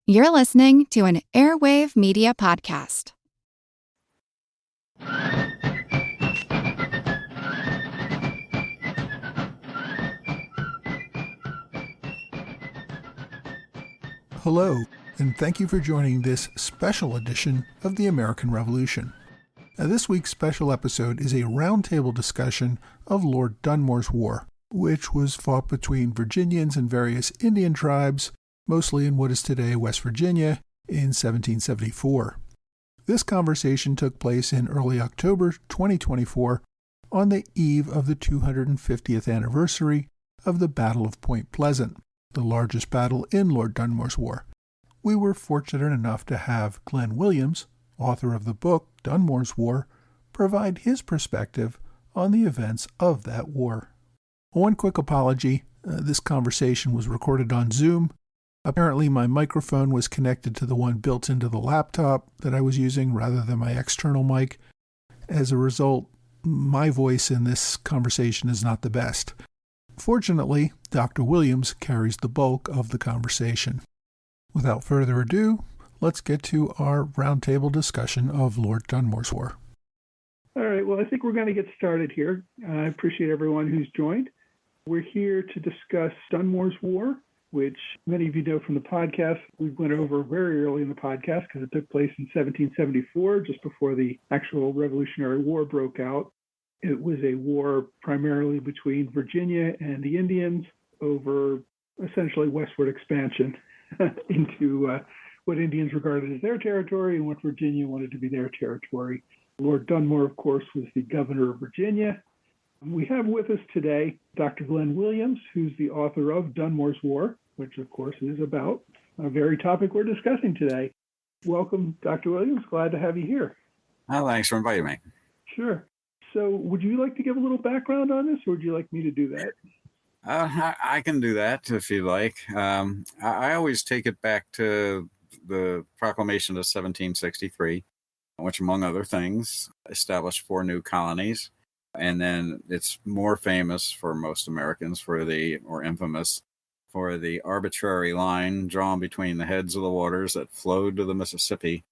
You're listening to an Airwave Media Podcast. Hello, and thank you for joining this special edition of the American Revolution. This week's special episode is a roundtable discussion of Lord Dunmore's War, which was fought between Virginians and various Indian tribes, mostly in what is today West Virginia, in 1774. This conversation took place in early October 2024 on the eve of the 250th anniversary of the Battle of Point Pleasant, the largest battle in Lord Dunmore's War. We were fortunate enough to have Glenn Williams, author of the book Dunmore's War, provide his perspective on the events of that war. One quick apology, this conversation was recorded on Zoom. Apparently my microphone was connected to the one built into the laptop that I was using rather than my external mic. As a result, my voice in this conversation is not the best. Fortunately, Dr. Williams carries the bulk of the conversation. Without further ado, let's get to our roundtable discussion of Lord Dunmore's War. All right, well, I think we're going to get started here. I appreciate everyone who's joined. We're here to discuss Dunmore's War, which many of you know from the podcast. We went over very early in the podcast because it took place in 1774, just before the actual Revolutionary War broke out. It was a war primarily between Virginia and the Indians over essentially westward expansion into what Indians regarded as their territory and what Virginia wanted to be their territory. Lord Dunmore, of course, was the governor of Virginia. We have with us today Dr. Glenn Williams, who's the author of Dunmore's War, which, of course, is about a very topic we're discussing today. Welcome, Dr. Williams. Glad to have you here. Oh, thanks for inviting me. Sure. So would you like to give a little background on this, or would you like me to do that? I can do that if you like. I always take it back to the proclamation of 1763, which, among other things, established 4 new colonies. And then it's more famous for most Americans or infamous for the arbitrary line drawn between the heads of the waters that flowed to the Mississippi,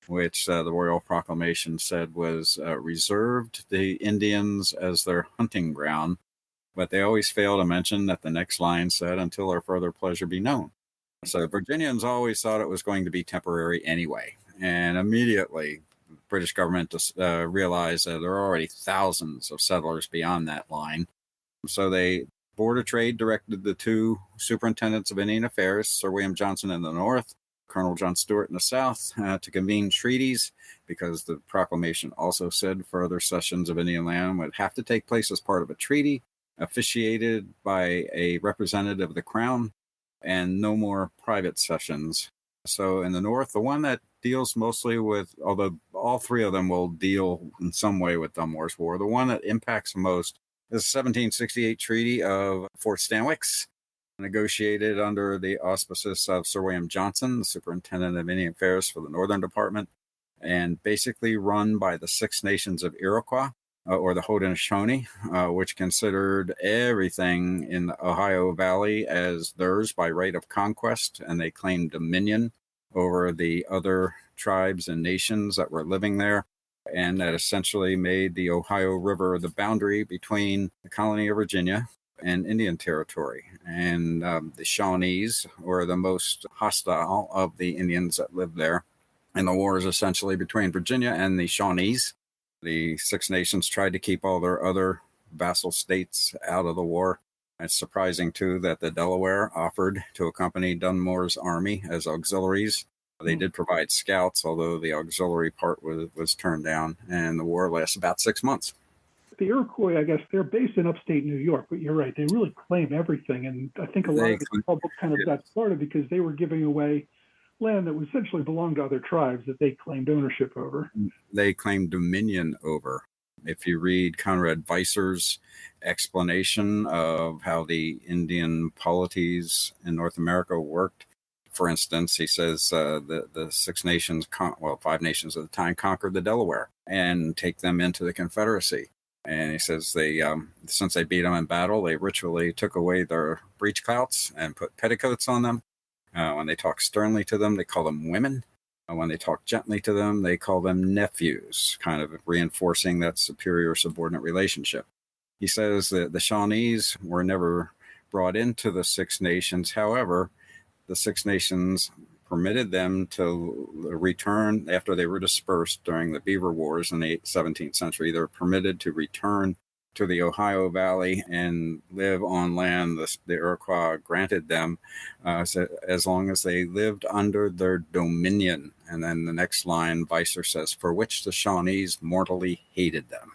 which the Royal Proclamation said was reserved the Indians as their hunting ground. But they always fail to mention that the next line said, until our further pleasure be known. So Virginians always thought it was going to be temporary anyway. And immediately, the British government realized that there are already thousands of settlers beyond that line. So Board of Trade directed the 2 superintendents of Indian Affairs, Sir William Johnson in the north, Colonel John Stuart in the south, to convene treaties, because the proclamation also said further cessions of Indian land would have to take place as part of a treaty, officiated by a representative of the crown, and no more private cessions. So in the north, the one that deals mostly with, although all 3 of them will deal in some way with Dunmore's War, the one that impacts most is the 1768 Treaty of Fort Stanwix, negotiated under the auspices of Sir William Johnson, the Superintendent of Indian Affairs for the Northern Department, and basically run by the 6 nations of Iroquois, or the Haudenosaunee, which considered everything in the Ohio Valley as theirs by right of conquest, and they claimed dominion over the other tribes and nations that were living there, and that essentially made the Ohio River the boundary between the colony of Virginia and Indian Territory. And the Shawnees were the most hostile of the Indians that lived there. And the war is essentially between Virginia and the Shawnees. The 6 nations tried to keep all their other vassal states out of the war. It's surprising, too, that the Delaware offered to accompany Dunmore's army as auxiliaries. They did provide scouts, although the auxiliary part was turned down, and the war lasted about 6 months. The Iroquois, I guess, they're based in upstate New York, but you're right, they really claim everything. And I think a lot of the trouble kind of got started because they were giving away land that essentially belonged to other tribes that they claimed ownership over. They claimed dominion over. If you read Conrad Weiser's explanation of how the Indian polities in North America worked, for instance, he says the 6 nations, 5 nations at the time, conquered the Delaware and take them into the Confederacy. And he says they, since they beat them in battle, they ritually took away their breech clouts and put petticoats on them. When they talk sternly to them, they call them women. When they talk gently to them, they call them nephews, kind of reinforcing that superior subordinate relationship. He says that the Shawnees were never brought into the Six Nations. However, the Six Nations permitted them to return after they were dispersed during the Beaver Wars in the 17th century. They were permitted to return to the Ohio Valley and live on land the Iroquois granted them as long as they lived under their dominion. And then the next line, Weiser says, for which the Shawnees mortally hated them.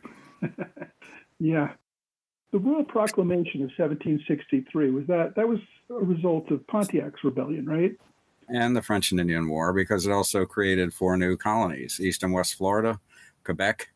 Yeah. The Royal Proclamation of 1763, that was a result of Pontiac's rebellion, right? And the French and Indian War, because it also created 4 new colonies, East and West Florida, Quebec,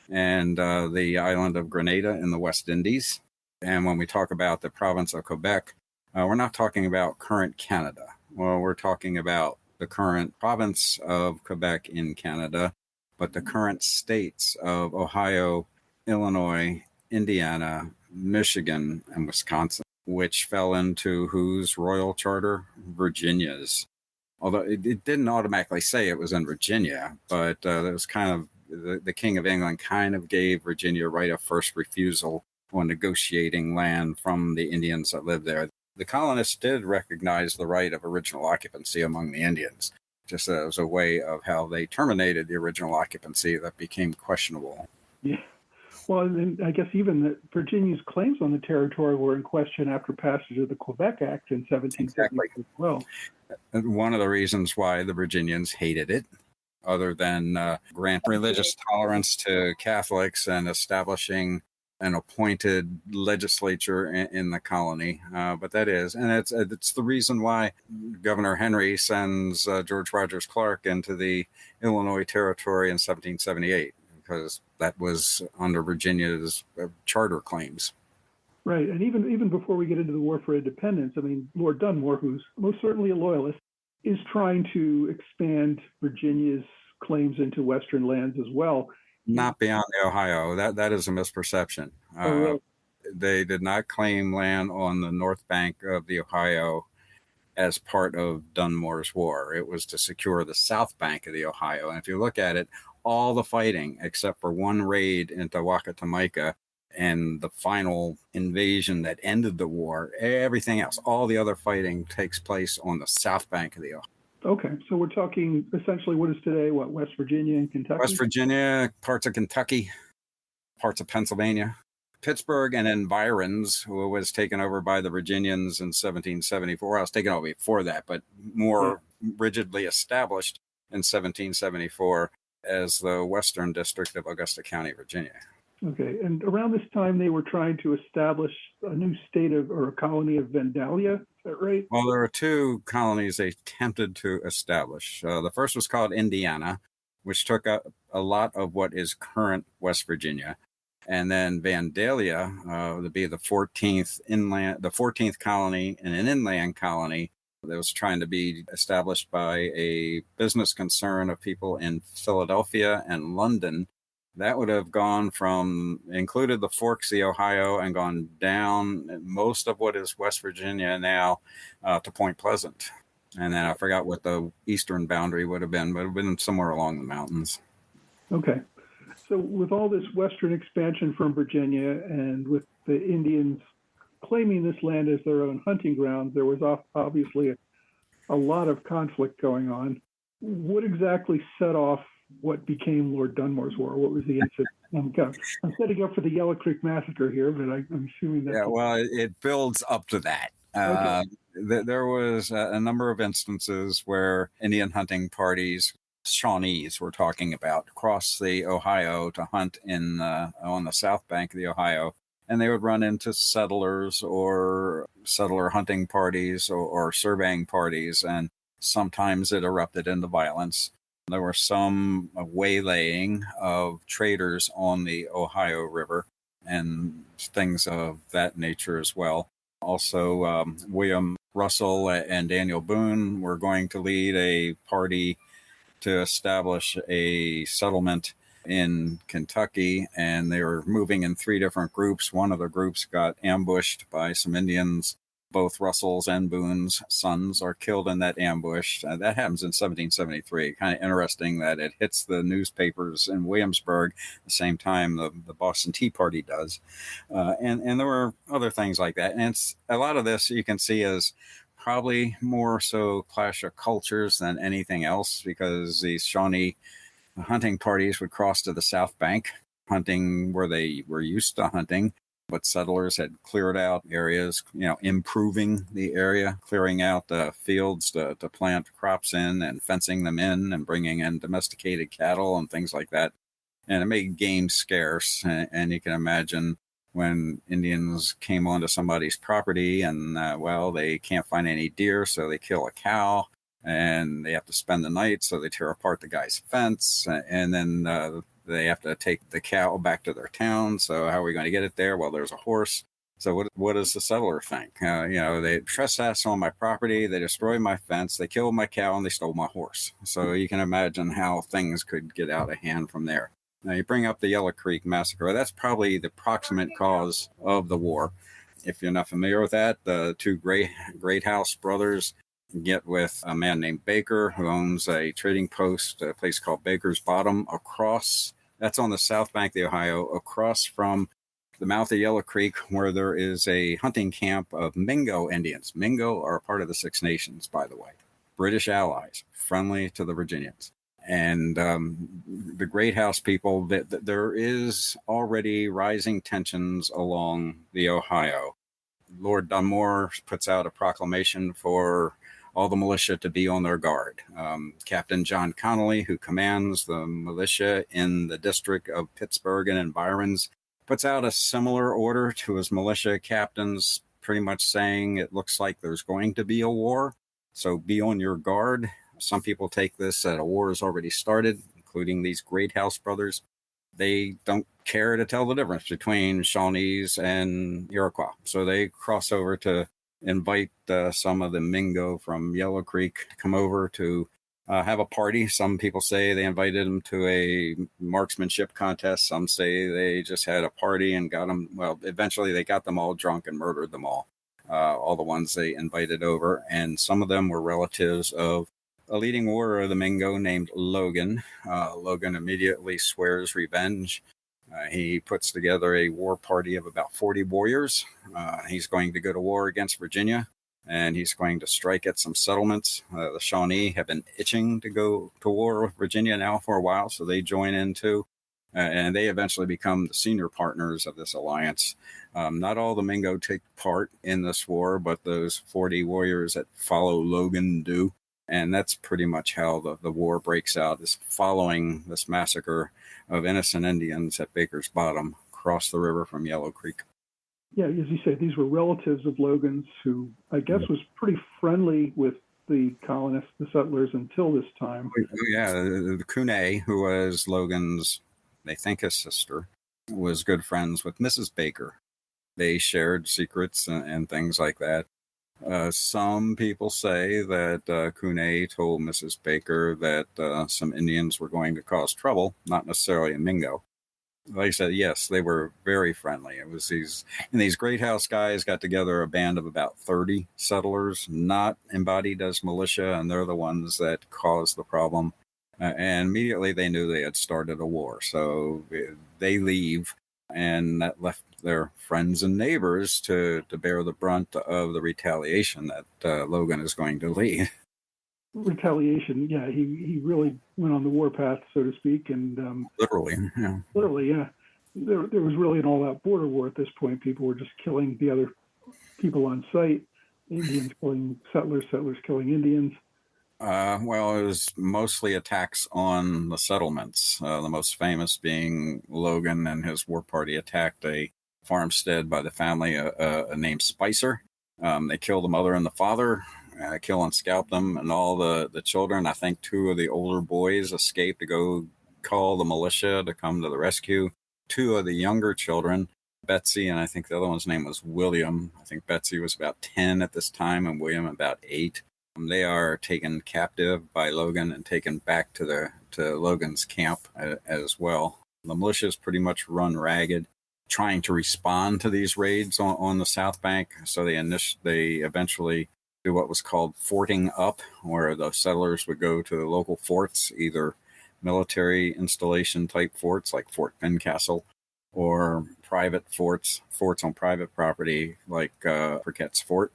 and the island of Grenada in the West Indies. And when we talk about the province of Quebec, we're not talking about current Canada. Well, we're talking about the current province of Quebec in Canada, but the current states of Ohio, Illinois, Indiana, Michigan, and Wisconsin, which fell into whose royal charter? Virginia's. Although it didn't automatically say it was in Virginia, but it was kind of the King of England kind of gave Virginia right of first refusal when negotiating land from the Indians that lived there. The colonists did recognize the right of original occupancy among the Indians, just as a way of how they terminated the original occupancy that became questionable. Yeah. Well, and I guess even that Virginia's claims on the territory were in question after passage of the Quebec Act in 1770 as well. And one of the reasons why the Virginians hated it, other than grant religious tolerance to Catholics and establishing an appointed legislature in the colony, but that is, and it's the reason why Governor Henry sends George Rogers Clark into the Illinois Territory in 1778. Because that was under Virginia's charter claims. Right, and even before we get into the War for Independence, I mean, Lord Dunmore, who's most certainly a loyalist, is trying to expand Virginia's claims into Western lands as well. Not beyond the Ohio. That is a misperception. Really? They did not claim land on the north bank of the Ohio as part of Dunmore's war. It was to secure the south bank of the Ohio. And if you look at it, all the fighting, except for one raid into Wacatamaica and the final invasion that ended the war, everything else, all the other fighting takes place on the south bank of the Ohio. Okay, so we're talking essentially what is today, West Virginia and Kentucky? West Virginia, parts of Kentucky, parts of Pennsylvania. Pittsburgh and environs was taken over by the Virginians in 1774. I was taken over before that, but more rigidly established in 1774 as the Western District of Augusta County, Virginia. Okay, and around this time they were trying to establish a new state or a colony of Vandalia, is that right? Well, there were 2 colonies they attempted to establish. The first was called Indiana, which took up a lot of what is current West Virginia. And then Vandalia would be the 14th colony and an inland colony that was trying to be established by a business concern of people in Philadelphia and London. That would have included the forks of the Ohio and gone down most of what is West Virginia now to Point Pleasant. And then I forgot what the eastern boundary would have been, but it would have been somewhere along the mountains. Okay. So with all this western expansion from Virginia and with the Indians claiming this land as their own hunting ground, there was obviously a lot of conflict going on. What exactly set off what became Lord Dunmore's War? What was the incident? I'm setting up for the Yellow Creek Massacre here, but I'm assuming that... Yeah, well, it builds up to that. Okay. There was a number of instances where Indian hunting parties, Shawnees we're talking about, cross the Ohio to hunt on the south bank of the Ohio, and they would run into settlers or settler hunting parties or surveying parties, and sometimes it erupted into violence. There were some waylaying of traders on the Ohio River and things of that nature as well. Also, William Russell and Daniel Boone were going to lead a party to establish a settlement in Kentucky, and they were moving in 3 different groups. One of the groups got ambushed by some Indians Both Russell's and Boone's sons are killed in that ambush. That happens in 1773. Kind of interesting that it hits the newspapers in Williamsburg the same time the Boston Tea Party does. And there were other things like that. And it's a lot of this you can see as probably more so clash of cultures than anything else, because these Shawnee hunting parties would cross to the South Bank, hunting where they were used to hunting. But settlers had cleared out areas, improving the area, clearing out fields to plant crops in and fencing them in and bringing in domesticated cattle and things like that. And it made game scarce. And you can imagine when Indians came onto somebody's property and, they can't find any deer, so they kill a cow and they have to spend the night. So they tear apart the guy's fence, and then they have to take the cow back to their town. So how are we going to get it there? Well, there's a horse. So what does the settler think? They trespassed on my property. They destroyed my fence. They killed my cow and they stole my horse. So you can imagine how things could get out of hand from there. Now you bring up the Yellow Creek Massacre. That's probably the proximate cause of the war. If you're not familiar with that, the two Greathouse brothers get with a man named Baker, who owns a trading post, a place called Baker's Bottom, that's on the south bank of the Ohio, across from the mouth of Yellow Creek, where there is a hunting camp of Mingo Indians. Mingo are a part of the Six Nations, by the way. British allies, friendly to the Virginians. And the Greathouse people, there is already rising tensions along the Ohio. Lord Dunmore puts out a proclamation for all the militia to be on their guard. Captain John Connolly, who commands the militia in the district of Pittsburgh and environs, puts out a similar order to his militia captains, pretty much saying it looks like there's going to be a war, so be on your guard. Some people take this that a war has already started, including these Greathouse brothers. They don't care to tell the difference between Shawnees and Iroquois, so they cross over to invite some of the Mingo from Yellow Creek to come over to have a party. Some people say they invited them to a marksmanship contest. Some say they just had a party and got them. Well, eventually they got them all drunk and murdered them all the ones they invited over. And some of them were relatives of a leading warrior of the Mingo named Logan. Logan immediately swears revenge. He puts together a war party of about 40 warriors. He's going to go to war against Virginia, and he's going to strike at some settlements. The Shawnee have been itching to go to war with Virginia now for a while, so they join in too. And they eventually become the senior partners of this alliance. Not all the Mingo take part in this war, but those 40 warriors that follow Logan do. And that's pretty much how the war breaks out, is following this massacre of innocent Indians at Baker's Bottom across the river from Yellow Creek. Yeah, as you say, these were relatives of Logan's who I guess was pretty friendly with the colonists, the settlers, until this time. Yeah, the Cooney, who was Logan's, they think his sister, was good friends with Mrs. Baker. They shared secrets and things like that. Some people say that Cooney told Mrs. Baker that some Indians were going to cause trouble, not necessarily a Mingo. Like I said, yes, they were very friendly. It was these Greathouse guys got together a band of about 30 settlers, not embodied as militia, and they're the ones that caused the problem. And immediately they knew they had started a war. So they leave, and that left their friends and neighbors to bear the brunt of the retaliation that Logan is going to lead. Retaliation, yeah, he really went on the warpath, so to speak, and Literally, yeah. There was really an all-out border war at this point. People were just killing the other people on site. Indians killing settlers, settlers killing Indians. Well, it was mostly attacks on the settlements. The most famous being Logan and his war party attacked a farmstead by the family named Spicer. They killed the mother and the father, kill and scalp them, and all the children. I think 2 of the older boys escaped to go call the militia to come to the rescue. 2 of the younger children, Betsy, and I think the other one's name was William. I think Betsy was about 10 at this time and William about 8. They are taken captive by Logan and taken back to Logan's camp as well. The militia's pretty much run ragged. trying to respond to these raids on the South Bank. So they eventually do what was called forting up, where the settlers would go to the local forts, either military installation type forts like Fort Fincastle, or private forts on private property like Briquette's Fort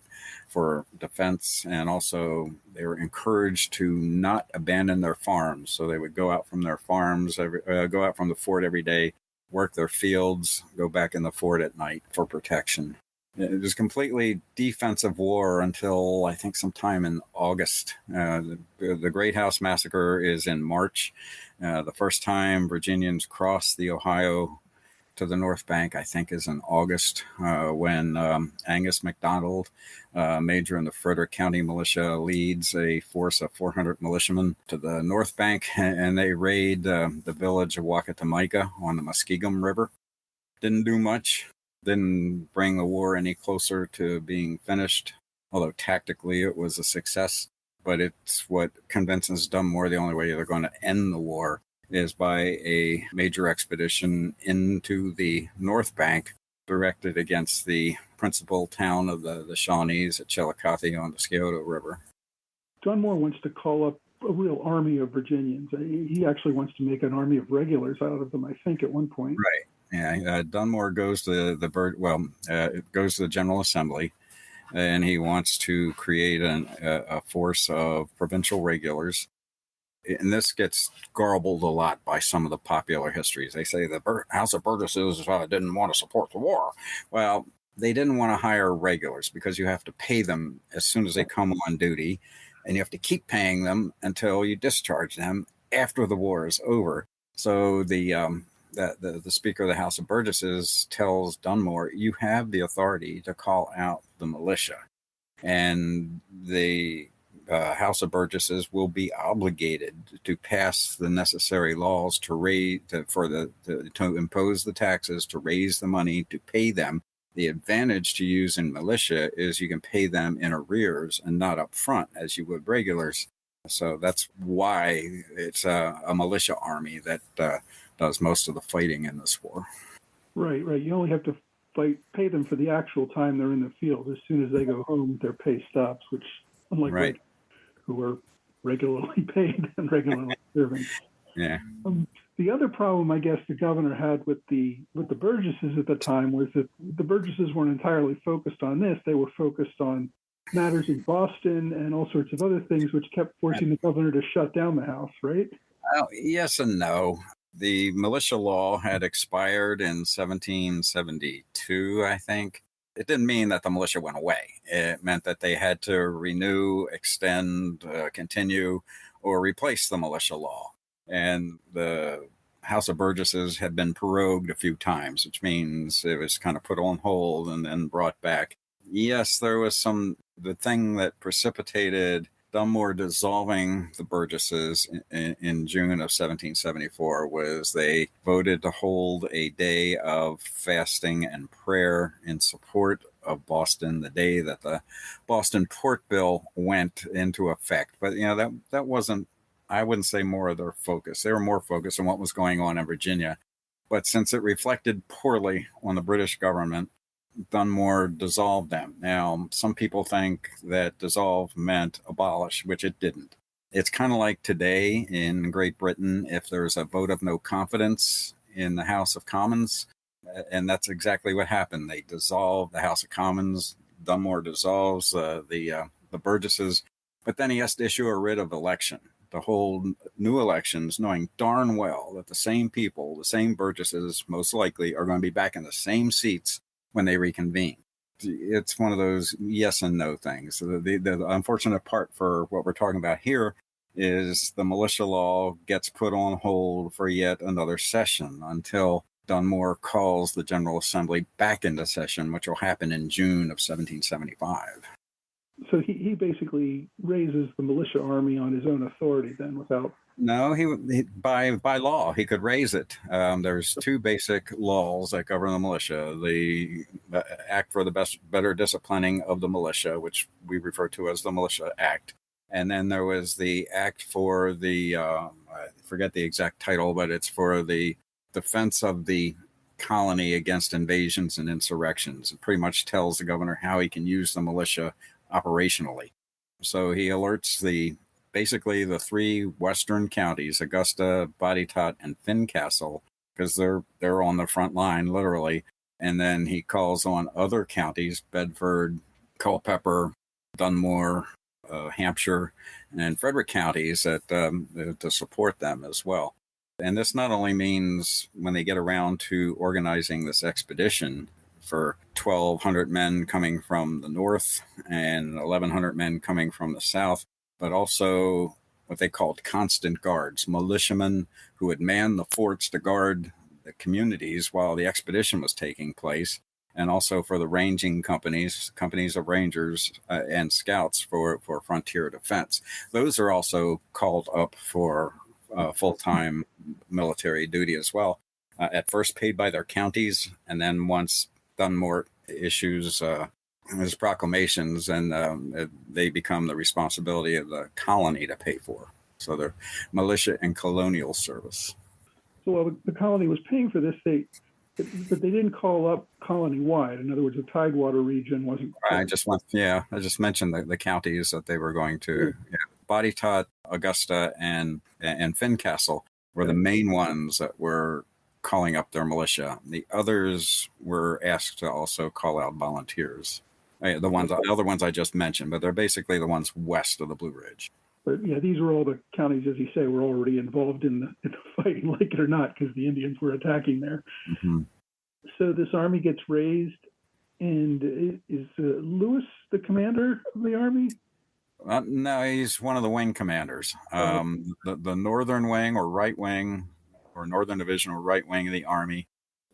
for defense. And also they were encouraged to not abandon their farms. So they would go out from their farms, go out from the fort every day, work their fields, go back in the fort at night for protection. It was completely defensive war until I think sometime in August. The Great House Massacre is in March. The first time Virginians crossed the Ohio to the North Bank, I think, is in August, when Angus MacDonald, major in the Frederick County Militia, leads a force of 400 militiamen to the North Bank, and they raid the village of Wacatamaica on the Muskingum River. Didn't do much. Didn't bring the war any closer to being finished, although tactically it was a success. But it's what convinces Dunmore the only way they're going to end the war is by a major expedition into the North Bank directed against the principal town of the Shawnees at Chillicothe on the Scioto River. Dunmore wants to call up a real army of Virginians. He actually wants to make an army of regulars out of them, I think, at one point. Right. Yeah, Dunmore goes to it goes to the General Assembly, and he wants to create a force of provincial regulars. And this gets garbled a lot by some of the popular histories. They say the House of Burgesses didn't want to support the war. Well, they didn't want to hire regulars because you have to pay them as soon as they come on duty, and you have to keep paying them until you discharge them after the war is over. So the Speaker of the House of Burgesses tells Dunmore, you have the authority to call out the militia. And the House of Burgesses will be obligated to pass the necessary laws to impose the taxes, to raise the money, to pay them. The advantage to using militia is you can pay them in arrears and not up front as you would regulars. So that's why it's a militia army that does most of the fighting in this war. Right. You only have to pay them for the actual time they're in the field. As soon as they go home, their pay stops, which, unlike right, who are regularly paid and regularly serving. Yeah. The other problem, I guess, the governor had with the Burgesses at the time was that the Burgesses weren't entirely focused on this. They were focused on matters in Boston and all sorts of other things, which kept forcing the governor to shut down the House, right? Yes and no. The militia law had expired in 1772, I think. It didn't mean that the militia went away. It meant that they had to renew, extend, continue, or replace the militia law. And the House of Burgesses had been prorogued a few times, which means it was kind of put on hold and then brought back. Yes, there was the thing that precipitated Dunmore dissolving the Burgesses in June of 1774 was they voted to hold a day of fasting and prayer in support of Boston, the day that the Boston Port Bill went into effect. But, that wasn't, I wouldn't say, more of their focus. They were more focused on what was going on in Virginia. But since it reflected poorly on the British government, Dunmore dissolved them. Now, some people think that dissolve meant abolish, which it didn't. It's kind of like today in Great Britain, if there's a vote of no confidence in the House of Commons, and that's exactly what happened. They dissolved the House of Commons. Dunmore dissolves the Burgesses, but then he has to issue a writ of election to hold new elections, knowing darn well that the same people, the same Burgesses, most likely are going to be back in the same seats when they reconvene. It's one of those yes and no things. The unfortunate part for what we're talking about here is the militia law gets put on hold for yet another session until Dunmore calls the General Assembly back into session, which will happen in June of 1775. So he basically raises the militia army on his own authority then without... No, he by law, he could raise it. There's two basic laws that govern the militia. The Act for the Better Disciplining of the Militia, which we refer to as the Militia Act. And then there was the Act for the, I forget the exact title, but it's for the defense of the colony against invasions and insurrections. It pretty much tells the governor how he can use the militia operationally. So he alerts basically the three western counties, Augusta, Botetourt, and Fincastle, because they're on the front line, literally. And then he calls on other counties, Bedford, Culpeper, Dunmore, Hampshire, and Frederick counties to support them as well. And this not only means when they get around to organizing this expedition for 1,200 men coming from the north and 1,100 men coming from the south, but also what they called constant guards, militiamen who would man the forts to guard the communities while the expedition was taking place, and also for the ranging companies of rangers and scouts for frontier defense. Those are also called up for full-time military duty as well, at first paid by their counties, and then once Dunmore issues his proclamations, and they become the responsibility of the colony to pay for. So they're militia and colonial service. So while the colony was paying for this, but they didn't call up colony-wide. In other words, the Tidewater region wasn't. I just mentioned the counties that they were going to. Yeah. Botetourt, Augusta, and Fincastle were the main ones that were calling up their militia. The others were asked to also call out volunteers. The other ones I just mentioned, but they're basically the ones west of the Blue Ridge. But yeah, these were all the counties, as you say, were already involved in the fighting, like it or not, because the Indians were attacking there. Mm-hmm. So this army gets raised, and is Lewis the commander of the army? No, he's one of the wing commanders. The northern wing or right wing, or northern division or right wing of the army,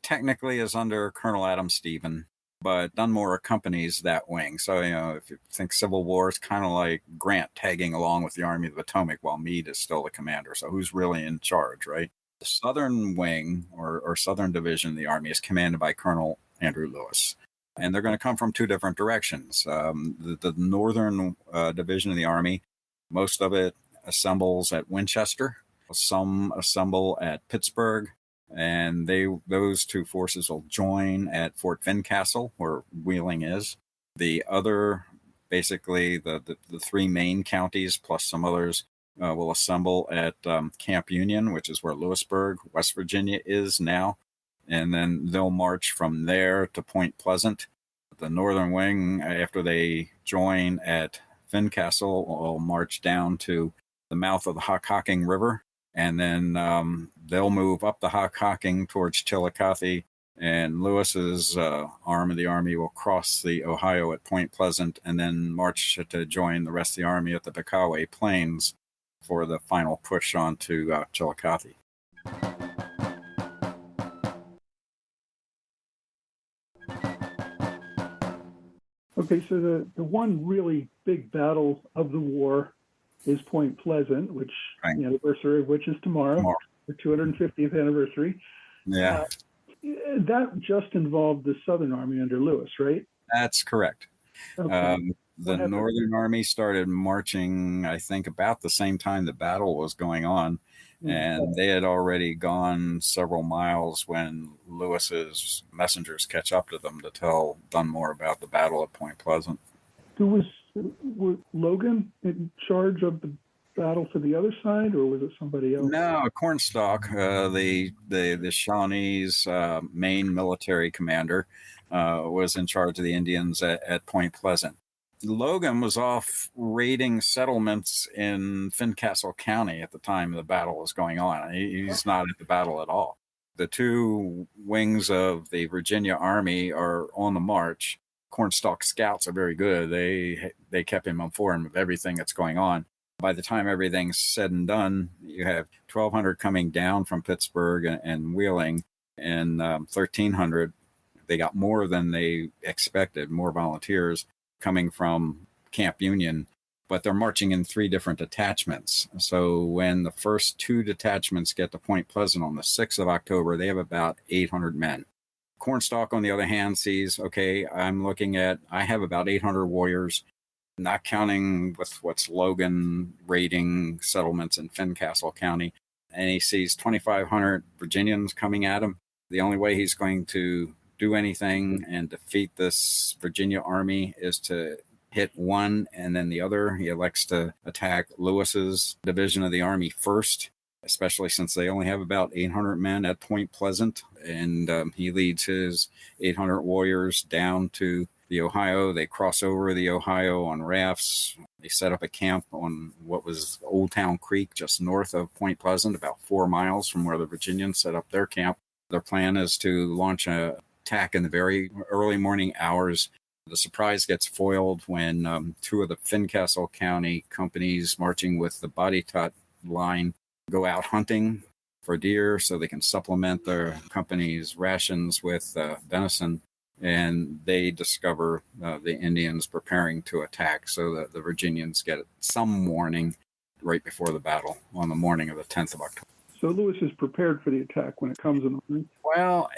technically is under Colonel Adam Stephen, but Dunmore accompanies that wing. So, if you think Civil War, it's kind of like Grant tagging along with the Army of the Potomac while Meade is still the commander. So who's really in charge, right? The southern wing or southern division of the army is commanded by Colonel Andrew Lewis. And they're going to come from two different directions. The northern division of the army, most of it assembles at Winchester. Some assemble at Pittsburgh. And those two forces will join at Fort Fincastle, where Wheeling is. The other, basically the three main counties plus some others, will assemble at Camp Union, which is where Lewisburg, West Virginia is now. And then they'll march from there to Point Pleasant. The northern wing, after they join at Fincastle, will march down to the mouth of the Hockhocking River. And then they'll move up the Hockhocking towards Chillicothe, and Lewis's arm of the army will cross the Ohio at Point Pleasant and then march to join the rest of the army at the Pickaway Plains for the final push on to Chillicothe. Okay, so the one really big battle of the war is Point Pleasant, which the anniversary of which is tomorrow. The 250th anniversary. Yeah. That just involved the Southern Army under Lewis, right? That's correct. Okay. The Northern Army started marching, I think, about the same time the battle was going on. And they had already gone several miles when Lewis's messengers catch up to them to tell Dunmore about the battle at Point Pleasant. Was Logan in charge of the battle for the other side, or was it somebody else? No, Cornstalk, the Shawnee's main military commander, was in charge of the Indians at Point Pleasant. Logan was off raiding settlements in Fincastle County at the time the battle was going on. He's not at the battle at all. The two wings of the Virginia Army are on the march. Cornstalk scouts are very good. They kept him informed of everything that's going on. By the time everything's said and done, you have 1,200 coming down from Pittsburgh and Wheeling, and 1,300. They got more than they expected, more volunteers coming from Camp Union, but they're marching in three different detachments. So when the first two detachments get to Point Pleasant on the 6th of October, they have about 800 men. Cornstalk, on the other hand, sees, okay, I have about 800 warriors, not counting with what's Logan raiding settlements in Fincastle County. And he sees 2,500 Virginians coming at him. The only way he's going to do anything and defeat this Virginia army is to hit one and then the other. He elects to attack Lewis's division of the army first, especially since they only have about 800 men at Point Pleasant. And he leads his 800 warriors down to the Ohio. They cross over the Ohio on rafts. They set up a camp on what was Old Town Creek, just north of Point Pleasant, about 4 miles from where the Virginians set up their camp. Their plan is to launch an attack in the very early morning hours. The surprise gets foiled when 2 of the Fincastle County companies marching with the Boditot line go out hunting for deer so they can supplement their company's rations with venison. And they discover the Indians preparing to attack, so that the Virginians get some warning right before the battle on the morning of the 10th of October. So Lewis is prepared for the attack when it comes in the morning? Well,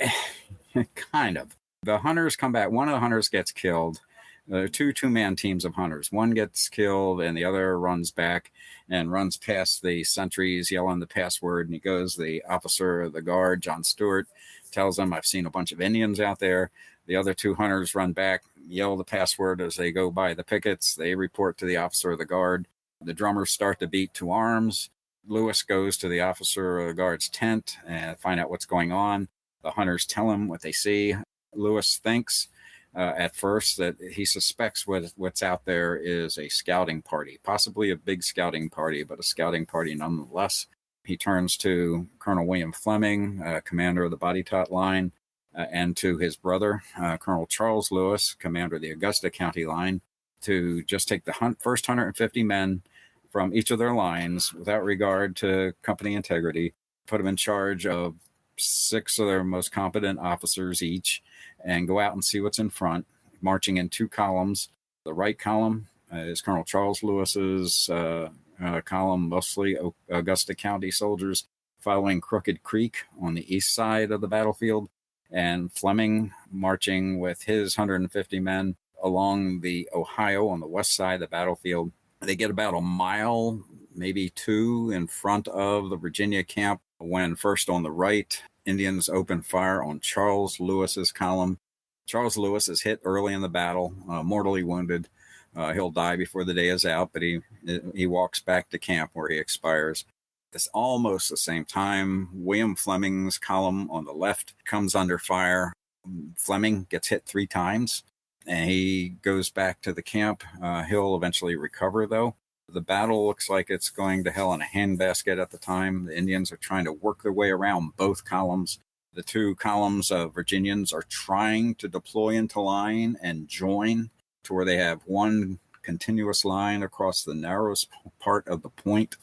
kind of. The hunters come back. One of the hunters gets killed. There are two-man teams of hunters. One gets killed, and the other runs back and runs past the sentries, yelling the password. And he goes, the officer of the guard, John Stewart, tells him, "I've seen a bunch of Indians out there." The other 2 hunters run back, yell the password as they go by the pickets. They report to the officer of the guard. The drummers start to beat to arms. Lewis goes to the officer of the guard's tent and find out what's going on. The hunters tell him what they see. Lewis thinks at first that he suspects what's out there is a scouting party, possibly a big scouting party, but a scouting party nonetheless. He turns to Colonel William Fleming, commander of the Boditot line, and to his brother, Colonel Charles Lewis, commander of the Augusta County line, to just take the first 150 men from each of their lines without regard to company integrity, put them in charge of 6 of their most competent officers each, and go out and see what's in front, marching in 2 columns. The right column is Colonel Charles Lewis's column, mostly Augusta County soldiers, following Crooked Creek on the east side of the battlefield, and Fleming marching with his 150 men along the Ohio on the west side of the battlefield. They get about a mile, maybe 2, in front of the Virginia camp when first on the right, Indians open fire on Charles Lewis's column. Charles Lewis is hit early in the battle, mortally wounded. He'll die before the day is out, but he walks back to camp where he expires. It's almost the same time. William Fleming's column on the left comes under fire. Fleming gets hit 3 times, and he goes back to the camp. He'll eventually recover, though. The battle looks like it's going to hell in a handbasket at the time. The Indians are trying to work their way around both columns. The 2 columns of Virginians are trying to deploy into line and join to where they have one continuous line across the narrowest part of the point.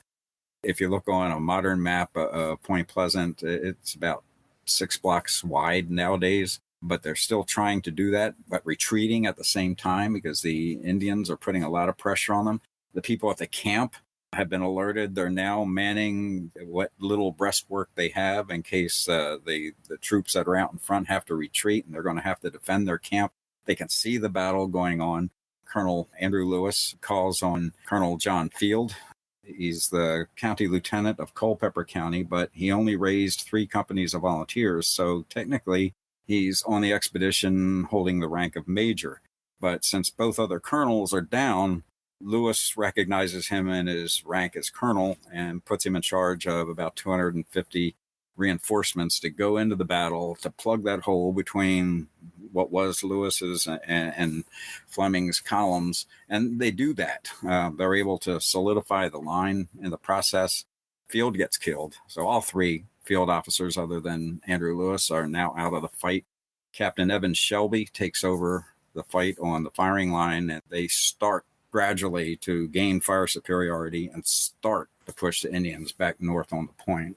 If you look on a modern map of Point Pleasant, it's about 6 blocks wide nowadays, but they're still trying to do that, but retreating at the same time because the Indians are putting a lot of pressure on them. The people at the camp have been alerted. They're now manning what little breastwork they have in case the troops that are out in front have to retreat, and they're going to have to defend their camp. They can see the battle going on. Colonel Andrew Lewis calls on Colonel John Field. He's the county lieutenant of Culpeper County, but he only raised 3 companies of volunteers, so technically he's on the expedition holding the rank of major. But since both other colonels are down, Lewis recognizes him in his rank as colonel and puts him in charge of about 250 reinforcements to go into the battle to plug that hole between what was Lewis's and Fleming's columns. And they do that. They're able to solidify the line in the process. Field gets killed. So all 3 field officers other than Andrew Lewis are now out of the fight. Captain Evan Shelby takes over the fight on the firing line, and they start gradually to gain fire superiority and start to push the Indians back north on the point.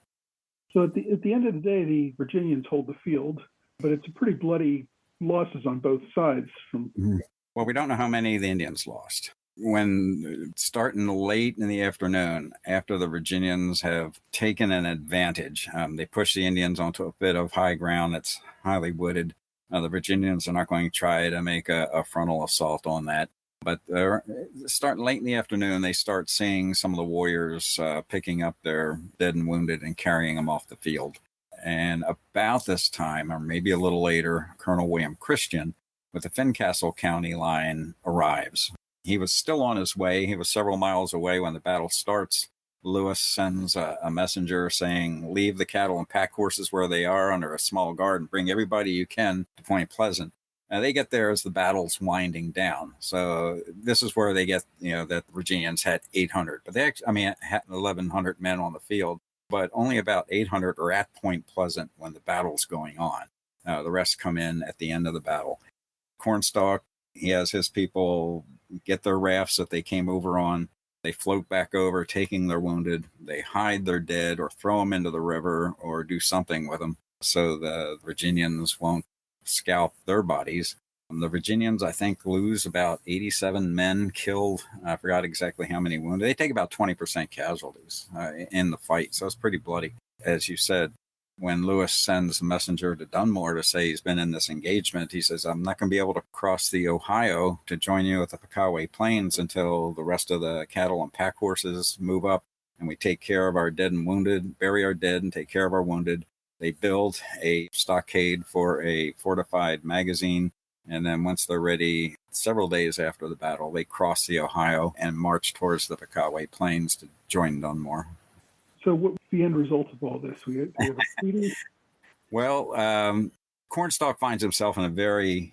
So at the end of the day, the Virginians hold the field, but it's a pretty bloody losses on both sides. Well, we don't know how many the Indians lost. When starting late in the afternoon, after the Virginians have taken an advantage, they push the Indians onto a bit of high ground that's highly wooded. The Virginians are not going to try to make a frontal assault on that. But starting late in the afternoon, they start seeing some of the warriors picking up their dead and wounded and carrying them off the field. And about this time, or maybe a little later, Colonel William Christian with the Fincastle County line arrives. He was still on his way. He was several miles away when the battle starts. Lewis sends a messenger saying, leave the cattle and pack horses where they are under a small guard and bring everybody you can to Point Pleasant. They get there as the battle's winding down. So this is where they get, that the Virginians had 800, but had 1,100 men on the field, but only about 800 are at Point Pleasant when the battle's going on. The rest come in at the end of the battle. Cornstalk, he has his people get their rafts that they came over on. They float back over, taking their wounded. They hide their dead or throw them into the river or do something with them so the Virginians won't scalp their bodies. The Virginians, I think, lose about 87 men killed. I forgot exactly how many wounded. They take about 20% casualties in the fight, so it's pretty bloody. As you said, when Lewis sends a messenger to Dunmore to say he's been in this engagement, he says, I'm not going to be able to cross the Ohio to join you at the Pickaway Plains until the rest of the cattle and pack horses move up and we take care of our dead and wounded, bury our dead and take care of our wounded. They build a stockade for a fortified magazine. And then once they're ready, several days after the battle, they cross the Ohio and march towards the Pickaway Plains to join Dunmore. So what's the end result of all this? We have a treaty? Well, Cornstalk finds himself in a very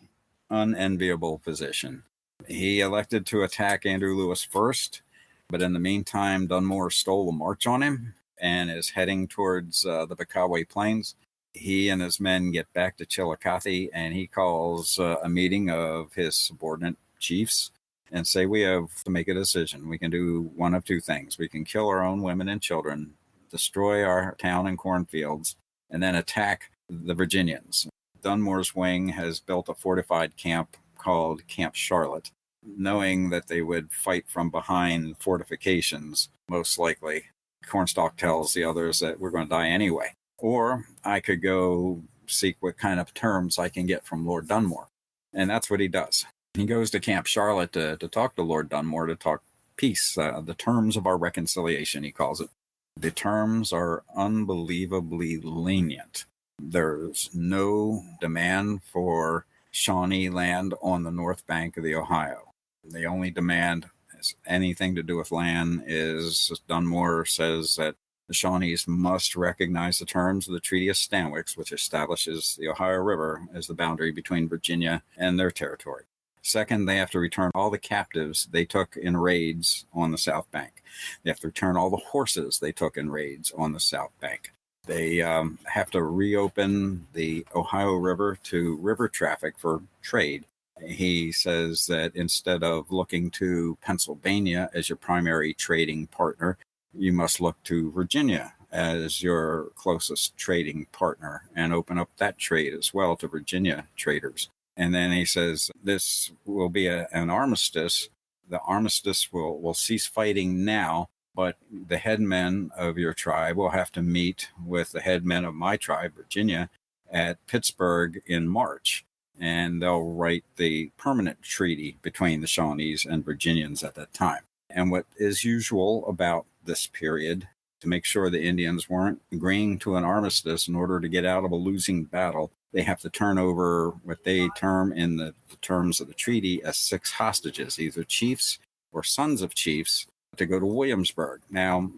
unenviable position. He elected to attack Andrew Lewis first, but in the meantime, Dunmore stole a march on him and is heading towards the Pickaway Plains. He and his men get back to Chillicothe, and he calls a meeting of his subordinate chiefs and say, we have to make a decision. We can do one of two things. We can kill our own women and children, destroy our town and cornfields, and then attack the Virginians. Dunmore's wing has built a fortified camp called Camp Charlotte, knowing that they would fight from behind fortifications, most likely. Cornstalk tells the others that we're going to die anyway. Or I could go seek what kind of terms I can get from Lord Dunmore. And that's what he does. He goes to Camp Charlotte to talk to Lord Dunmore, to talk peace, the terms of our reconciliation, he calls it. The terms are unbelievably lenient. There's no demand for Shawnee land on the north bank of the Ohio. The only demand has anything to do with land is Dunmore says that the Shawnees must recognize the terms of the Treaty of Stanwix, which establishes the Ohio River as the boundary between Virginia and their territory. Second, they have to return all the captives they took in raids on the South Bank. They have to return all the horses they took in raids on the South Bank. They have to reopen the Ohio River to river traffic for trade. He says that instead of looking to Pennsylvania as your primary trading partner, you must look to Virginia as your closest trading partner and open up that trade as well to Virginia traders. And then he says this will be an armistice. The armistice will cease fighting now, but the headmen of your tribe will have to meet with the headmen of my tribe, Virginia, at Pittsburgh in March. And they'll write the permanent treaty between the Shawnees and Virginians at that time. And what is usual about this period, to make sure the Indians weren't agreeing to an armistice in order to get out of a losing battle, they have to turn over what they term in the terms of the treaty as 6 hostages, either chiefs or sons of chiefs, to go to Williamsburg. Now,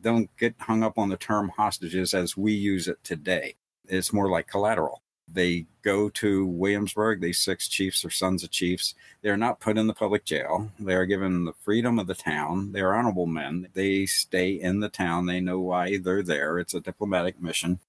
don't get hung up on the term hostages as we use it today. It's more like collateral. They go to Williamsburg, these 6 chiefs or sons of chiefs. They're not put in the public jail. They are given the freedom of the town. They are honorable men. They stay in the town. They know why they're there. It's a diplomatic mission.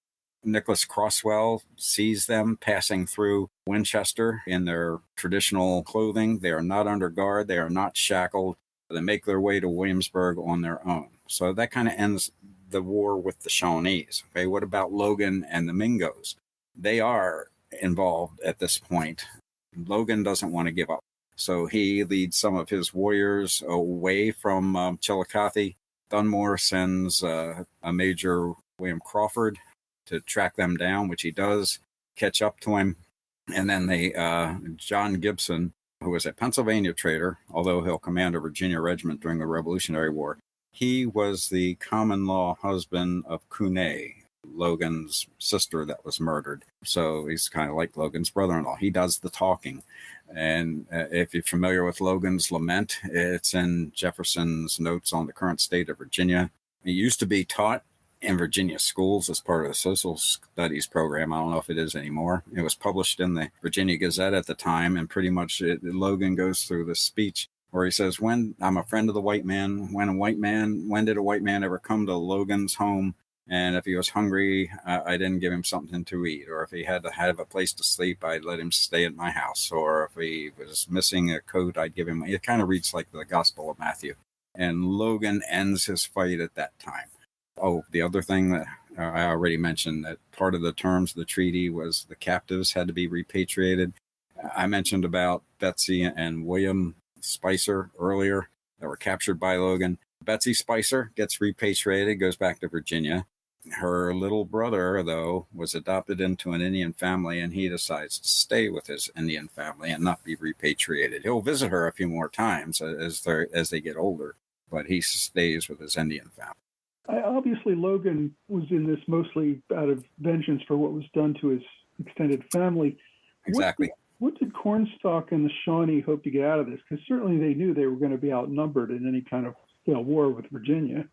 Nicholas Crosswell sees them passing through Winchester in their traditional clothing. They are not under guard. They are not shackled. They make their way to Williamsburg on their own. So that kind of ends the war with the Shawnees. Okay, what about Logan and the Mingos? They are involved at this point. Logan doesn't want to give up. So he leads some of his warriors away from Chillicothe. Dunmore sends a Major William Crawford to track them down, which he does, catch up to him. And then John Gibson, who was a Pennsylvania trader, although he'll command a Virginia regiment during the Revolutionary War, he was the common law husband of Cunet, Logan's sister that was murdered. So he's kind of like Logan's brother-in-law. He does the talking. And if you're familiar with Logan's Lament, it's in Jefferson's Notes on the Current State of Virginia. It used to be taught in Virginia schools as part of the social studies program. I don't know if it is anymore. It was published in the Virginia Gazette at the time, and pretty much Logan goes through this speech where he says, when I'm a friend of the white man, when did a white man ever come to Logan's home? And if he was hungry, I didn't give him something to eat. Or if he had to have a place to sleep, I'd let him stay at my house. Or if he was missing a coat, I'd give him. It kind of reads like the Gospel of Matthew. And Logan ends his fight at that time. Oh, the other thing that I already mentioned, that part of the terms of the treaty was the captives had to be repatriated. I mentioned about Betsy and William Spicer earlier that were captured by Logan. Betsy Spicer gets repatriated, goes back to Virginia. Her little brother, though, was adopted into an Indian family, and he decides to stay with his Indian family and not be repatriated. He'll visit her a few more times as they get older, but he stays with his Indian family. Obviously, Logan was in this mostly out of vengeance for what was done to his extended family. Exactly. What did Cornstalk and the Shawnee hope to get out of this? Because certainly they knew they were going to be outnumbered in any kind of war with Virginia.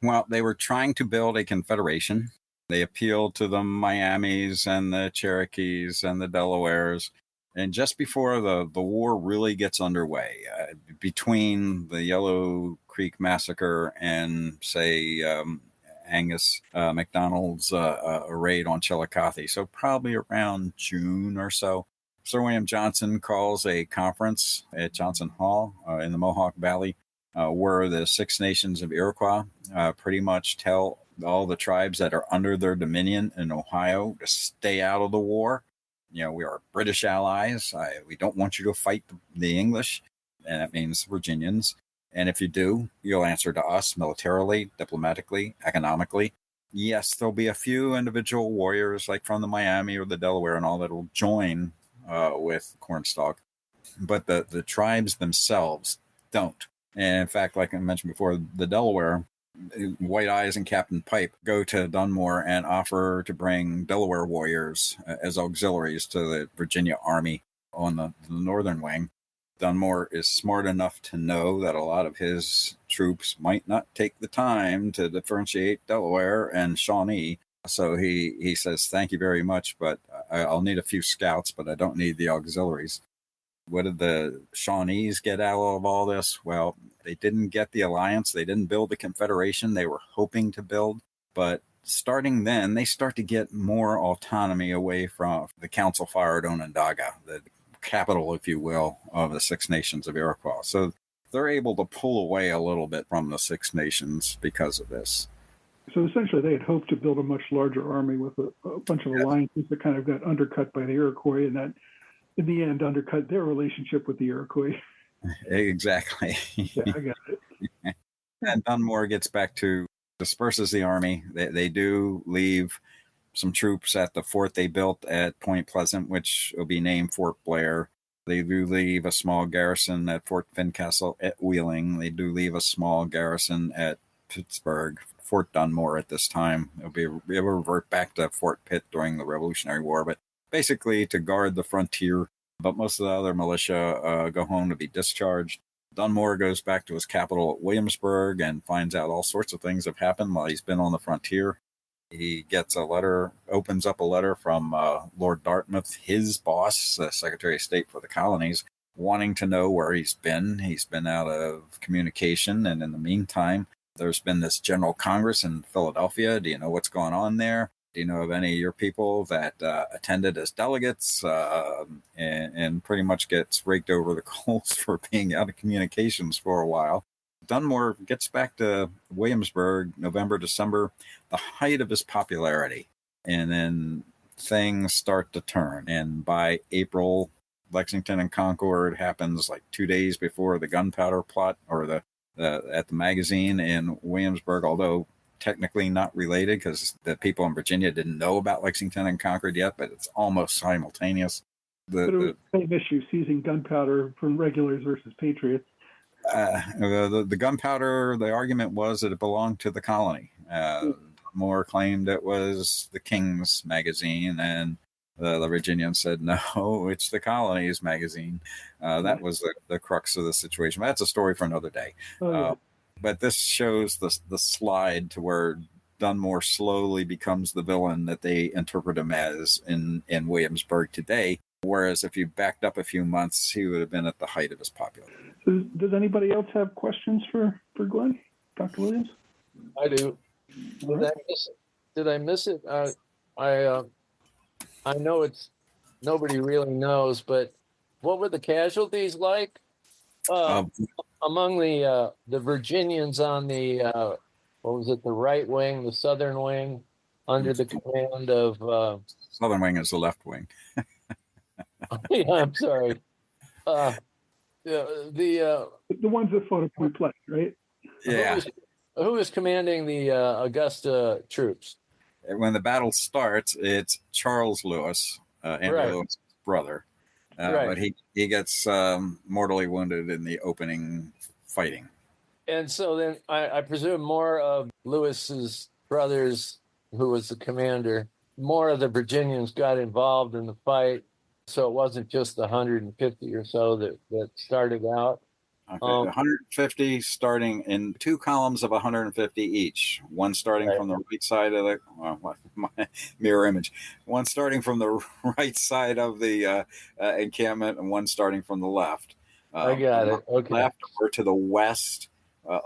Well, they were trying to build a confederation. They appealed to the Miamis and the Cherokees and the Delawares. And just before the war really gets underway, between the Yellow Creek Massacre and, say, Angus MacDonald's raid on Chillicothe, so probably around June or so, Sir William Johnson calls a conference at Johnson Hall in the Mohawk Valley, where the Six Nations of Iroquois pretty much tell all the tribes that are under their dominion in Ohio to stay out of the war. You know, we are British allies. We don't want you to fight the English, and that means Virginians. And if you do, you'll answer to us militarily, diplomatically, economically. Yes, there'll be a few individual warriors like from the Miami or the Delaware and all that will join with Cornstalk, but the tribes themselves don't. And in fact, like I mentioned before, the Delaware, White Eyes and Captain Pipe go to Dunmore and offer to bring Delaware warriors as auxiliaries to the Virginia Army on the northern wing. Dunmore is smart enough to know that a lot of his troops might not take the time to differentiate Delaware and Shawnee. So he says, thank you very much, but I'll need a few scouts, but I don't need the auxiliaries. What did the Shawnees get out of all this? Well, they didn't get the alliance. They didn't build the confederation they were hoping to build. But starting then, they start to get more autonomy away from the Council Fire at Onondaga, the capital, if you will, of the Six Nations of Iroquois. So they're able to pull away a little bit from the Six Nations because of this. So essentially, they had hoped to build a much larger army with a bunch of alliances that kind of got undercut by the Iroquois, and that, in the end, undercut their relationship with the Iroquois. Exactly. Yeah, I got it. And Dunmore gets back to disperses the army. They do leave some troops at the fort they built at Point Pleasant, which will be named Fort Blair. They do leave a small garrison at Fort Fincastle at Wheeling. They do leave a small garrison at Pittsburgh, Fort Dunmore at this time. It'll revert back to Fort Pitt during the Revolutionary War, but basically to guard the frontier. But most of the other militia go home to be discharged. Dunmore goes back to his capital at Williamsburg and finds out all sorts of things have happened while he's been on the frontier. He gets a letter, opens up a letter from Lord Dartmouth, his boss, the Secretary of State for the colonies, wanting to know where he's been. He's been out of communication, and in the meantime, there's been this General Congress in Philadelphia. Do you know what's going on there? Do you know of any of your people that attended as delegates and pretty much gets raked over the coals for being out of communications for a while? Dunmore gets back to Williamsburg, November, December, the height of his popularity. And then things start to turn. And by April, Lexington and Concord happens like 2 days before the gunpowder plot or at the magazine in Williamsburg, although technically not related because the people in Virginia didn't know about Lexington and Concord yet, but it's almost simultaneous. But it was the same issue, seizing gunpowder from regulars versus patriots. The gunpowder, the argument was that it belonged to the colony. Moore claimed it was the King's magazine, and the Virginians said, no, it's the Colony's magazine. That was the crux of the situation. That's a story for another day. Oh, yeah. But this shows the slide to where Dunmore slowly becomes the villain that they interpret him as in Williamsburg today. Whereas if you backed up a few months, he would have been at the height of his popularity. Does anybody else have questions for Glenn, Dr. Williams? I do. Did I miss it? I know it's nobody really knows, but what were the casualties like among the Virginians on the what was it, the right wing, the southern wing, under the command of Southern wing is the left wing. yeah, I'm sorry. The ones that fought at Point Pleasant, right? Yeah. Who is commanding the Augusta troops? When the battle starts, it's Charles Lewis, Andrew Lewis' brother. But he gets mortally wounded in the opening fighting. And so then I presume more of Lewis's brothers, who was the commander, more of the Virginians got involved in the fight. So it wasn't just the 150 or so that started out. Okay, 150 starting in two columns of 150 each. One starting from the right side of my mirror image. One starting from the right side of the encampment, and one starting from the left. I got it. Okay. Left or to the west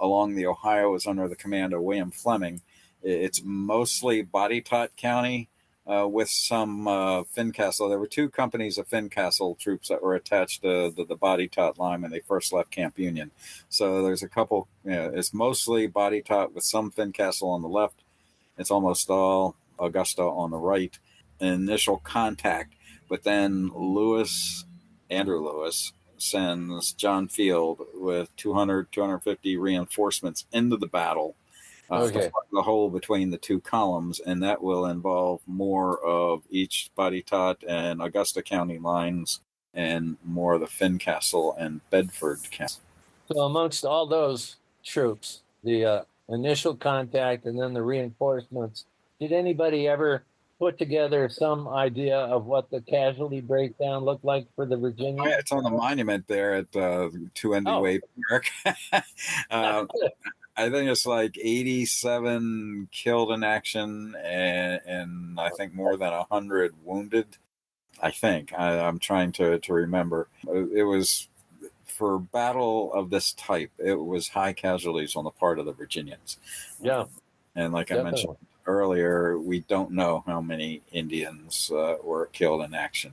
along the Ohio is under the command of William Fleming. It's mostly Botetourt County. With some Fincastle. There were two companies of Fincastle troops that were attached to the Botetourt line when they first left Camp Union. So there's a couple, it's mostly Botetourt with some Fincastle on the left. It's almost all Augusta on the right. Initial contact, but then Andrew Lewis, sends John Field with 250 reinforcements into the battle. To plug the hole between the two columns, and that will involve more of each Botetourt and Augusta County lines and more of the Fincastle and Bedford County. So amongst all those troops, the initial contact and then the reinforcements, did anybody ever put together some idea of what the casualty breakdown looked like for the Virginians? It's on the monument there at 2ND Way Park. I think it's like 87 killed in action and I think more than 100 wounded. I think. I'm trying to remember. It was, for battle of this type, it was high casualties on the part of the Virginians. Yeah. And like I mentioned earlier, we don't know how many Indians were killed in action.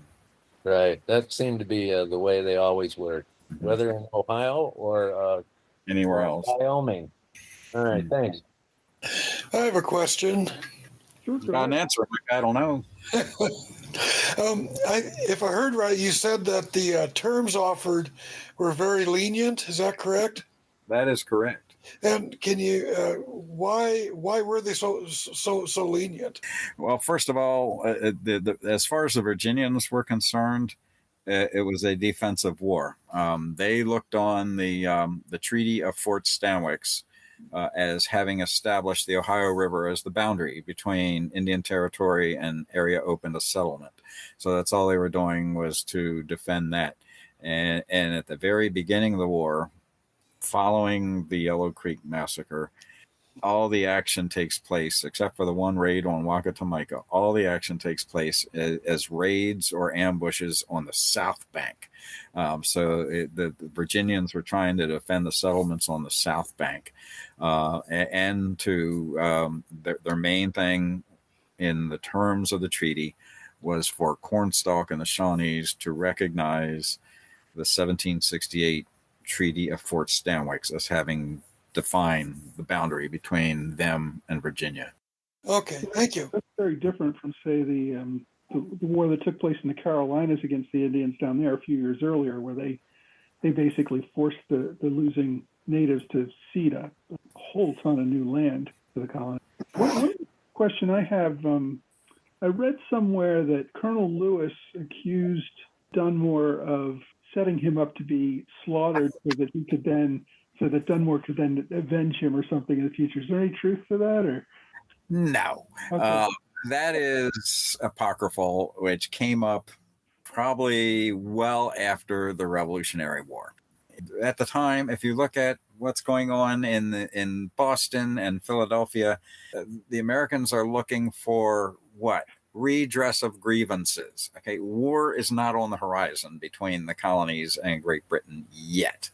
Right. That seemed to be the way they always were, whether in Ohio or anywhere else. Wyoming. All right, thanks. I have a question. Got an answer. I don't know. If I heard right, you said that the terms offered were very lenient. Is that correct? That is correct. And can you why were they so lenient? Well, first of all, as far as the Virginians were concerned, it was a defensive war. They looked on the Treaty of Fort Stanwix as having established the Ohio River as the boundary between Indian Territory and area open to settlement. So that's all they were doing, was to defend that. And at the very beginning of the war, following the Yellow Creek Massacre, all the action takes place, except for the one raid on Wakatamika. All the action takes place as raids or ambushes on the south bank. The Virginians were trying to defend the settlements on the south bank, and to their main thing in the terms of the treaty was for Cornstalk and the Shawnees to recognize the 1768 Treaty of Fort Stanwix as having define the boundary between them and Virginia. Okay, thank you. That's very different from, say, the war that took place in the Carolinas against the Indians down there a few years earlier, where they basically forced the losing natives to cede a whole ton of new land to the colony. One question I have, I read somewhere that Colonel Lewis accused Dunmore of setting him up to be slaughtered so that Dunmore could then avenge him or something in the future. Is there any truth to that? Or No. Okay. That is apocryphal, which came up probably well after the Revolutionary War. At the time, if you look at what's going on in Boston and Philadelphia, the Americans are looking for what? Redress of grievances. Okay, war is not on the horizon between the colonies and Great Britain yet.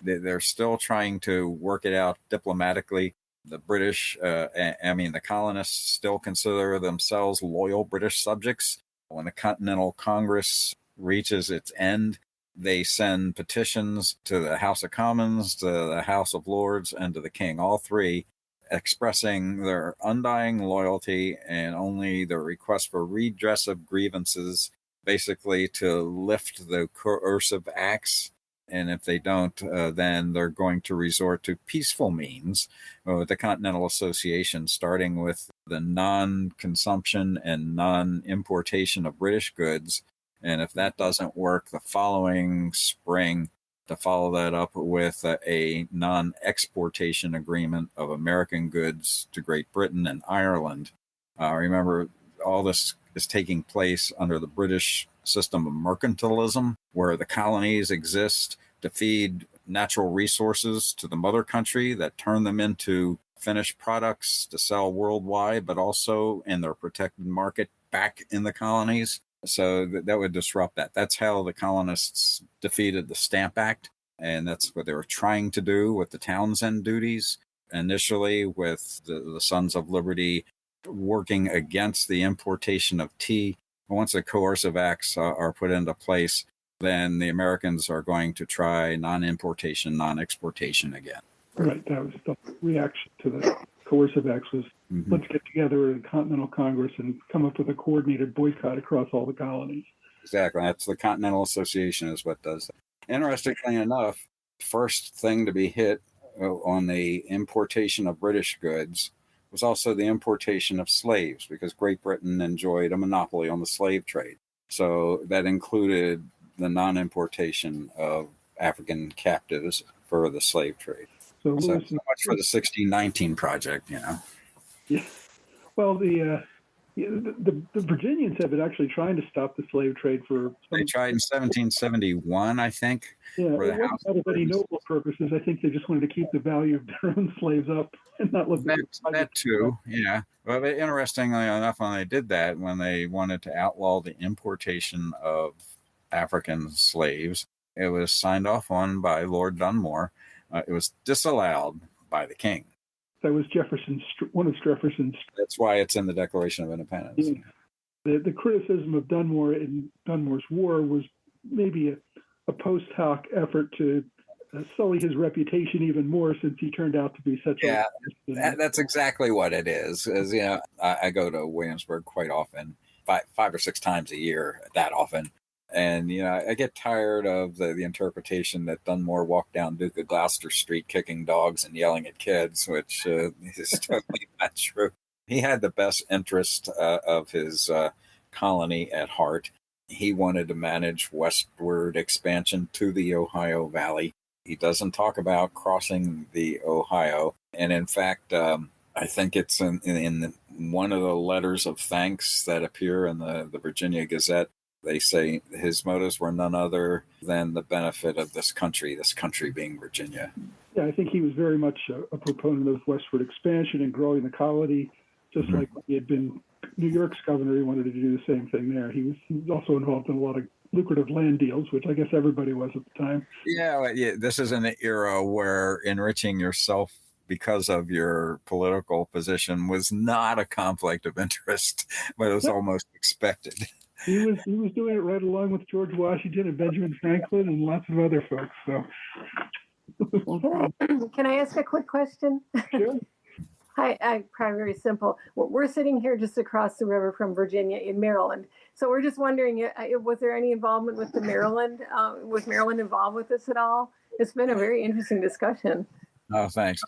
They're still trying to work it out diplomatically. The British, the colonists still consider themselves loyal British subjects. When the Continental Congress reaches its end, they send petitions to the House of Commons, to the House of Lords, and to the King, all three expressing their undying loyalty and only the request for redress of grievances, basically to lift the coercive acts. And if they don't, then they're going to resort to peaceful means with the Continental Association, starting with the non-consumption and non-importation of British goods. And if that doesn't work, the following spring, to follow that up with a non-exportation agreement of American goods to Great Britain and Ireland. Remember, all this is taking place under the British system of mercantilism, where the colonies exist to feed natural resources to the mother country that turn them into finished products to sell worldwide, but also in their protected market back in the colonies. So that would disrupt that. That's how the colonists defeated the Stamp Act, and that's what they were trying to do with the Townsend duties, initially with the Sons of Liberty working against the importation of tea. Once the coercive acts are put into place, then the Americans are going to try non-importation, non-exportation again. Right. That was the reaction to the coercive acts was, let's get together in Continental Congress and come up with a coordinated boycott across all the colonies. Exactly. That's the Continental Association is what does that. Interestingly enough, first thing to be hit on the importation of British goods was also the importation of slaves, because Great Britain enjoyed a monopoly on the slave trade. So that included the non-importation of African captives for the slave trade. So much for the 1619 project, you know. Yeah. Well, the Virginians have been actually trying to stop the slave trade for. They tried in 1771, I think. Yeah, it wasn't out of any noble purposes. I think they just wanted to keep the value of their own slaves up and not let that too. Yeah. Well, interestingly enough, when they did that, when they wanted to outlaw the importation of African slaves, it was signed off on by Lord Dunmore. It was disallowed by the king. That was one of Jefferson's. That's why it's in the Declaration of Independence. Yeah. The criticism of Dunmore in Dunmore's War was maybe a post hoc effort to sully his reputation even more, since he turned out to be such a... Yeah, that's exactly what it is. As you know, I go to Williamsburg quite often, five or six times a year, that often. And, you know, I get tired of the interpretation that Dunmore walked down Duke of Gloucester Street kicking dogs and yelling at kids, which is totally not true. He had the best interest of his colony at heart. He wanted to manage westward expansion to the Ohio Valley. He doesn't talk about crossing the Ohio. And in fact, I think it's in one of the letters of thanks that appear in the Virginia Gazette. They say his motives were none other than the benefit of this country being Virginia. Yeah, I think he was very much a proponent of westward expansion and growing the colony, just like when he had been New York's governor. He wanted to do the same thing there. He was also involved in a lot of lucrative land deals, which I guess everybody was at the time. Yeah, this is an era where enriching yourself because of your political position was not a conflict of interest, but it was almost expected. He was doing it right along with George Washington and Benjamin Franklin and lots of other folks. So, can I ask a quick question? Sure. Hi, probably very simple. We're sitting here just across the river from Virginia in Maryland. So we're just wondering, was there any involvement with Maryland? Was Maryland involved with this at all? It's been a very interesting discussion. Oh, thanks.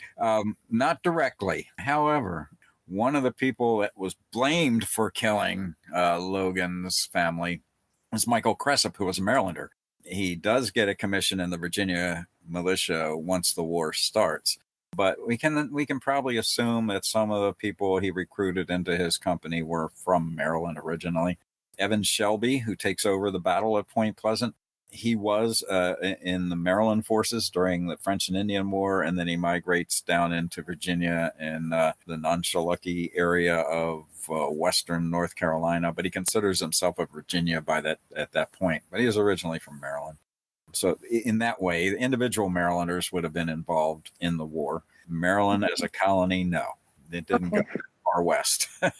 Not directly. However, one of the people that was blamed for killing Logan's family was Michael Cressup, who was a Marylander. He does get a commission in the Virginia militia once the war starts. But we can probably assume that some of the people he recruited into his company were from Maryland originally. Evan Shelby, who takes over the Battle of Point Pleasant, he was in the Maryland forces during the French and Indian War, and then he migrates down into Virginia and the Nonchalucky area of western North Carolina. But he considers himself a Virginia at that point. But he was originally from Maryland. So in that way, the individual Marylanders would have been involved in the war. Maryland as a colony, no. It didn't go far west. Okay,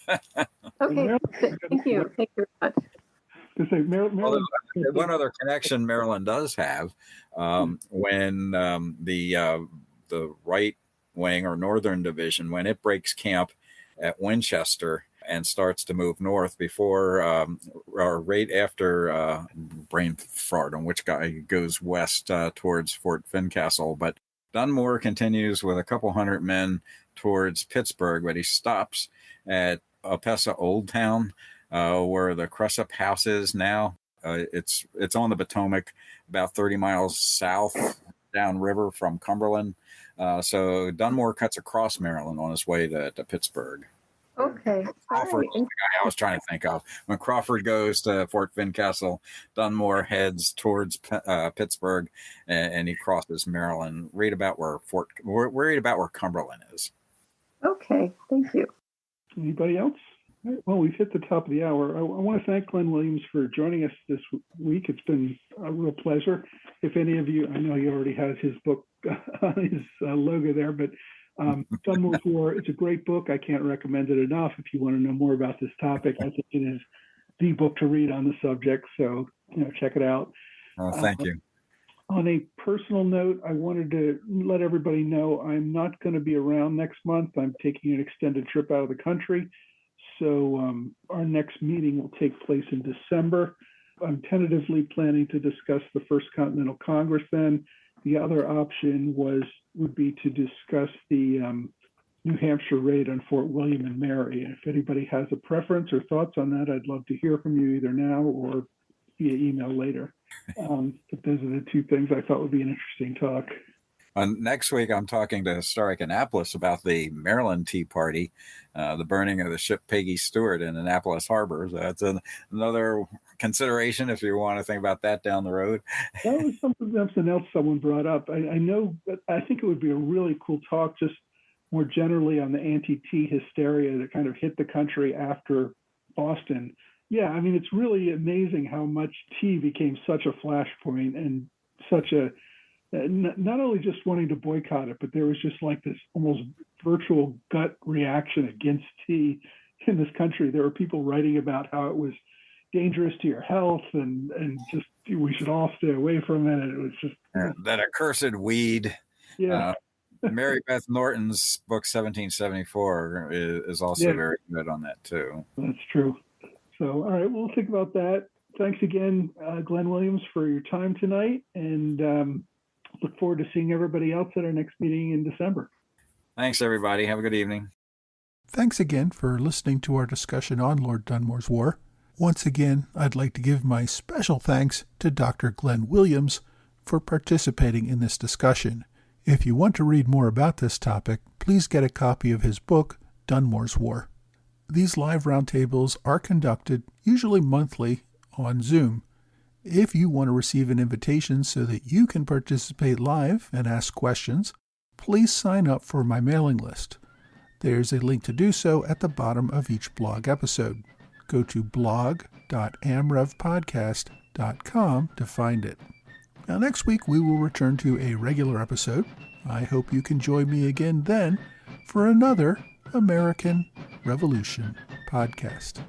thank you. Thank you very much. Maryland. One other connection Maryland does have, when the right wing or Northern Division, when it breaks camp at Winchester and starts to move north before or right after brain fart on which guy goes west towards Fort Fincastle. But Dunmore continues with a couple hundred men towards Pittsburgh, but he stops at Opessa Old Town, where the Cressup House is now. It's on the Potomac, about 30 miles south downriver from Cumberland. So Dunmore cuts across Maryland on his way to Pittsburgh. Okay. Crawford was the guy I was trying to think of. When Crawford goes to Fort Fincastle, Dunmore heads towards Pittsburgh, and he crosses Maryland, right about where Cumberland is. Okay, thank you. Anybody else? Well, we've hit the top of the hour. I want to thank Glenn Williams for joining us this week. It's been a real pleasure. If any of you, I know he already has his book on his logo there, but Dunmore's War, it's a great book. I can't recommend it enough. If you want to know more about this topic, I think it is the book to read on the subject. So, check it out. Oh, thank you. On a personal note, I wanted to let everybody know I'm not going to be around next month. I'm taking an extended trip out of the country. So our next meeting will take place in December. I'm tentatively planning to discuss the First Continental Congress then. The other option would be to discuss the New Hampshire raid on Fort William and Mary. If anybody has a preference or thoughts on that, I'd love to hear from you either now or via email later. But those are the two things I thought would be an interesting talk. Next week, I'm talking to Historic Annapolis about the Maryland Tea Party, the burning of the ship Peggy Stewart in Annapolis Harbor. So that's another consideration if you want to think about that down the road. That was something else someone brought up. I know, but I think it would be a really cool talk just more generally on the anti-tea hysteria that kind of hit the country after Boston. Yeah, I mean, it's really amazing how much tea became such a flashpoint and such a not only just wanting to boycott it, but there was just like this almost virtual gut reaction against tea in this country. There were people writing about how it was dangerous to your health and just we should all stay away from it. It was just that accursed weed. Yeah. Mary Beth Norton's book 1774 is also very good on that too. That's true. So, all right, we'll think about that. Thanks again, Glenn Williams, for your time tonight, and look forward to seeing everybody else at our next meeting in December. Thanks, everybody. Have a good evening. Thanks again for listening to our discussion on Lord Dunmore's War. Once again, I'd like to give my special thanks to Dr. Glenn Williams for participating in this discussion. If you want to read more about this topic, please get a copy of his book, Dunmore's War. These live roundtables are conducted, usually monthly, on Zoom. If you want to receive an invitation so that you can participate live and ask questions, please sign up for my mailing list. There's a link to do so at the bottom of each blog episode. Go to blog.amrevpodcast.com to find it. Now, next week we will return to a regular episode. I hope you can join me again then for another American Revolution podcast.